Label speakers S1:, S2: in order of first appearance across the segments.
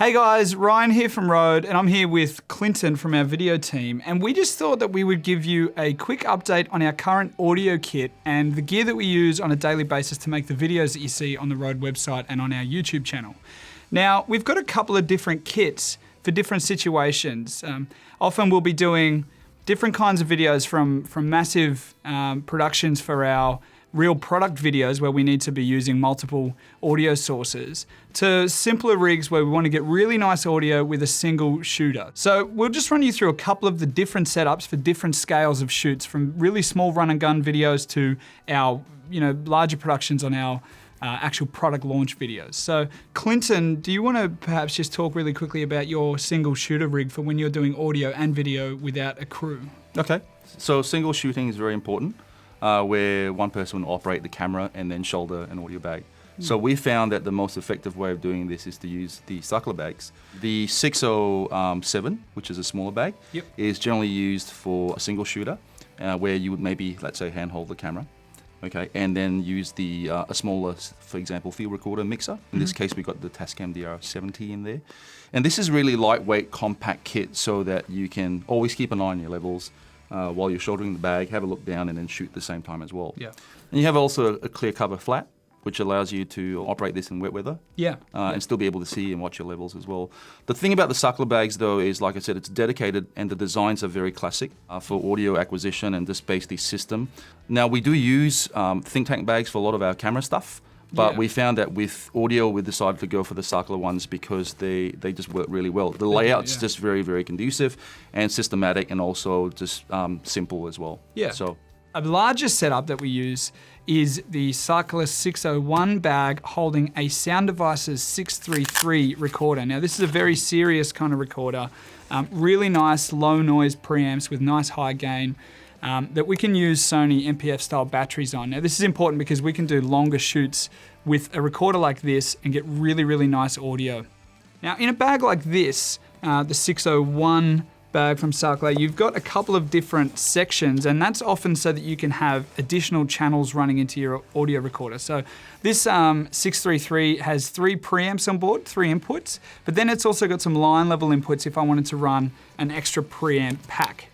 S1: Hey guys, Ryan here from Rode, and I'm here with Clinton from our video team, and we just thought that we would give you a quick update on our current audio kit and the gear that we use on a daily basis to make the videos that you see on the Rode website and on our YouTube channel. Now, we've got a couple of different kits for different situations. Often we'll be doing different kinds of videos from massive productions for our real product videos where we need to be using multiple audio sources to simpler rigs where we want to get really nice audio with a single shooter. So we'll just run you through a couple of the different setups for different scales of shoots, from really small run and gun videos to our larger productions on our actual product launch videos. So Clinton, do you want to perhaps just talk really quickly about your single shooter rig for when you're doing audio and video without a crew?
S2: Okay, so single shooting is very important. Where one person will operate the camera and then shoulder an audio bag. So we found that the most effective way of doing this is to use the Sachtler bags. The 607, which is a smaller bag, is generally used for a single shooter, where you would maybe, let's say, handhold the camera, okay, and then use the a smaller, for example, field recorder mixer. In this case, we got the Tascam DR70D in there. And this is really lightweight, compact kit so that you can always keep an eye on your levels. While you're shouldering the bag, have a look down and then shoot at the same time as well.
S1: Yeah.
S2: And you have also a clear cover flat, which allows you to operate this in wet weather. And still be able to see and watch your levels as well. The thing about the Sachtler bags though is, like I said, it's dedicated and the designs are very classic for audio acquisition and just basically system. Now we do use think tank bags for a lot of our camera stuff. But we found that with audio, we decided to go for the Sachtler ones because they just work really well. The layout's just very, very conducive and systematic, and also just simple as well. So
S1: a larger setup that we use is the Sachtler 601 bag holding a Sound Devices 633 recorder. Now this is a very serious kind of recorder. Really nice low noise preamps with nice high gain. That we can use Sony MPF style batteries on. Now this is important because we can do longer shoots with a recorder like this and get really, really nice audio. Now in a bag like this, the 601 bag from Sachtler, you've got a couple of different sections, and that's often so that you can have additional channels running into your audio recorder. So this 633 has 3 preamps on board, 3 inputs, but then it's also got some line level inputs if I wanted to run an extra preamp pack.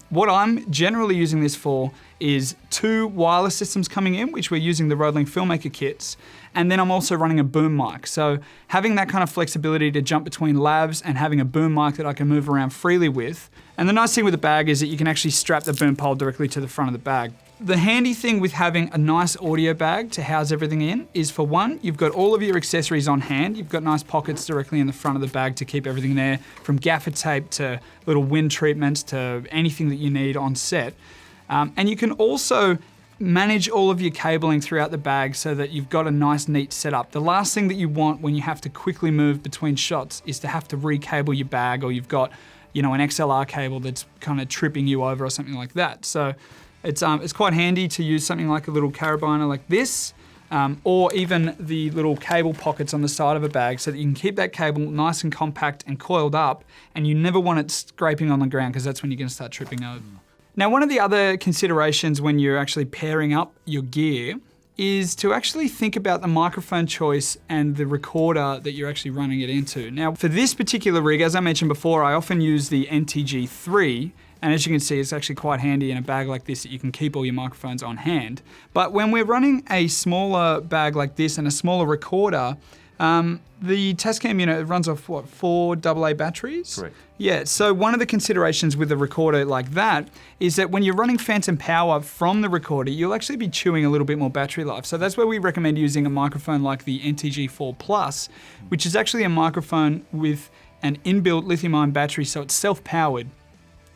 S1: What I'm generally using this for is 2 wireless systems coming in, which we're using the Rodelink Filmmaker kits, and then I'm also running a boom mic. So having that kind of flexibility to jump between lavs and having a boom mic that I can move around freely with. And the nice thing with the bag is that you can actually strap the boom pole directly to the front of the bag. The handy thing with having a nice audio bag to house everything in is, for one, you've got all of your accessories on hand. You've got nice pockets directly in the front of the bag to keep everything there, from gaffer tape to little wind treatments to anything that you need on set. And you can also manage all of your cabling throughout the bag so that you've got a nice, neat setup. The last thing that you want when you have to quickly move between shots is to have to recable your bag, or you've got, an XLR cable that's kind of tripping you over or something like that. So it's quite handy to use something like a little carabiner like this, or even the little cable pockets on the side of a bag, so that you can keep that cable nice and compact and coiled up, and you never want it scraping on the ground, because that's when you're going to start tripping over. Now, one of the other considerations when you're actually pairing up your gear is to actually think about the microphone choice and the recorder that you're actually running it into. Now, for this particular rig, as I mentioned before, I often use the NTG3, and as you can see, it's actually quite handy in a bag like this that you can keep all your microphones on hand. But when we're running a smaller bag like this and a smaller recorder, the Tascam unit runs off, 4 AA batteries?
S2: Correct.
S1: Yeah, so one of the considerations with a recorder like that is that when you're running phantom power from the recorder, you'll actually be chewing a little bit more battery life. So that's where we recommend using a microphone like the NTG4 Plus, which is actually a microphone with an inbuilt lithium-ion battery, so it's self-powered.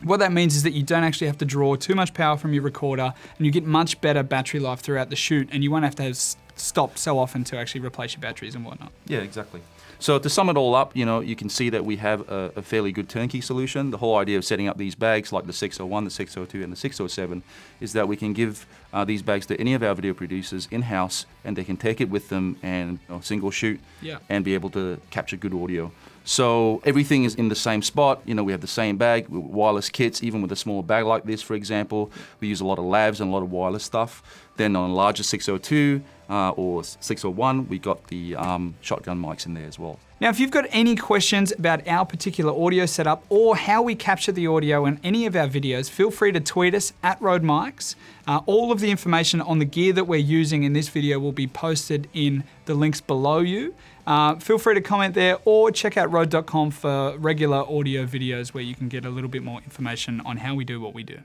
S1: What that means is that you don't actually have to draw too much power from your recorder, and you get much better battery life throughout the shoot, and you won't have to stop so often to actually replace your batteries and whatnot.
S2: Yeah, exactly. So to sum it all up, you can see that we have a fairly good turnkey solution. The whole idea of setting up these bags like the 601, the 602, and the 607 is that we can give these bags to any of our video producers in-house, and they can take it with them and single shoot and be able to capture good audio. So everything is in the same spot. We have the same bag, wireless kits, even with a small bag like this, for example. We use a lot of lavs and a lot of wireless stuff. Then on a larger 602 or 601, we got the shotgun mics in there as well.
S1: Now, if you've got any questions about our particular audio setup or how we capture the audio in any of our videos, feel free to tweet us at Rode Mics. All of the information on the gear that we're using in this video will be posted in the links below you. Feel free to comment there or check out Rode.com for regular audio videos where you can get a little bit more information on how we do what we do.